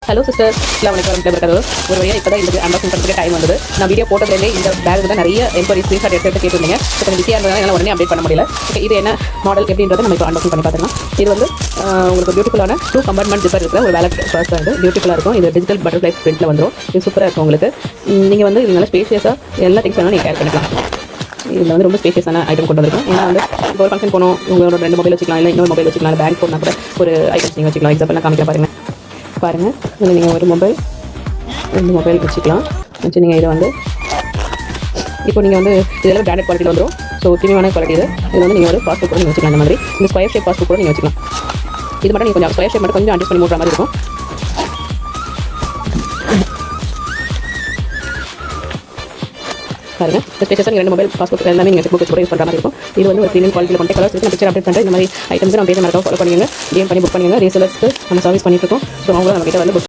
Hello sister, வரமத்துல்லாஹி ஒரு வழியாக இப்போ தான் இந்த அன்பாக்சிங் பண்ணுறதுக்கு டைம் வந்தது. நான் வீடியோ போட்டதுலேயே இந்த பேக் தான் நிறைய என்கொயரி ஸ்க்ரீன்ஷாட் எடுத்து கேட்டிருந்தீங்க. இப்போ கொஞ்சம் பிஸியாக இருந்ததால் என்னால் உடனே அப்டேட் பண்ண முடியல. ஓகே, இது என்ன மாடல் எப்படின்றத நம்ம இப்போ அன்பாக்சிங் பண்ணி பார்த்துக்கலாம். இது வந்து உங்களுக்கு பியூட்டிஃபுல்லான 2 கம்பார்ட்மெண்ட் ஜிப்பர் இருக்கிற ஒரு வேலட் பர்ஸ் தான். இது பியூட்டிஃபுல்லாக இருக்கும். இது டிஜிட்டல் பட்டர்ஃப்ளை பிரிண்ட்டில் வந்துடும். இது சூப்பராக இருக்கும். உங்களுக்கு நீங்கள் வந்து இது நல்லா ஸ்பேஷியஸாக எல்லா திங்ஸ் வேணாலும் நீங்கள் கேர் பண்ணிக்கலாம். இதில் வந்து ரொம்ப ஸ்பேஷியஸான ஐட்டம் கொண்டு வந்திருக்கும். ஏன்னா வந்து இப்போ ஒரு ஃபங்க்ஷன் போனோம், உங்களோட 2 மொபைல் வச்சுக்கலாம், இல்லை இன்னொரு மொபைல் வச்சுக்கலாம், பேங்க் போனால் கூட ஒரு ஐட்டம்ஸ் நீங்கள் வச்சுக்கலாம். எக்ஸாம்பிள் காமிக்க பாருங்கள். இதில் நீங்கள் ஒரு மொபைல் 2 மொபைல் வச்சுக்கலாம். வச்சு நீங்கள் இதை வந்து இப்போ நீங்கள் வந்து இதெல்லாம் பிராண்டட் குவாலிட்டியில் வந்துடும். ஸோ ப்ரீமியமான குவாலிட்டி இது வந்து நீங்கள் ஒரு பாஸ்போர்ட் கூட நீங்கள் வச்சுக்கலாம். இந்த மாதிரி இந்த ஸ்கொயர் ஷேப் பாஸ்போர்ட் கூட நீங்கள் வச்சுக்கலாம். இது மட்டும் நீங்கள் கொஞ்சம் ஸ்கொயர் ஷேப் மட்டும் கொஞ்சம் அட்ஜஸ்ட் பண்ணி மூடுற மாதிரி இருக்கும். பாருங்க, இந்த ஸ்பேஷஸாக 2 மொபைல் பாஸ்போர்ட் எல்லாமே நீங்கள் புக் கூட யூஸ் பண்ணுற மாதிரி இருக்கும். இது வந்து ஒரு ப்ரீமியம் குவாலிட்டியில் கொண்ட கலர்ஸ் நான் பிக்சர் அப்டேட் பண்ணுறேன். இந்த மாதிரி ஐட்டம்ஸ் நம்ம பேஜ் மறக்காம ஃபாலோ பண்ணுங்க, DM பண்ணி புக் பண்ணுங்க. ரீசெலர்ஸ்க்கு நம்ம சர்வீஸ் பண்ணிட்டு இருக்கோம். ஸோ அவங்களும் நம்ம கிட்ட வந்து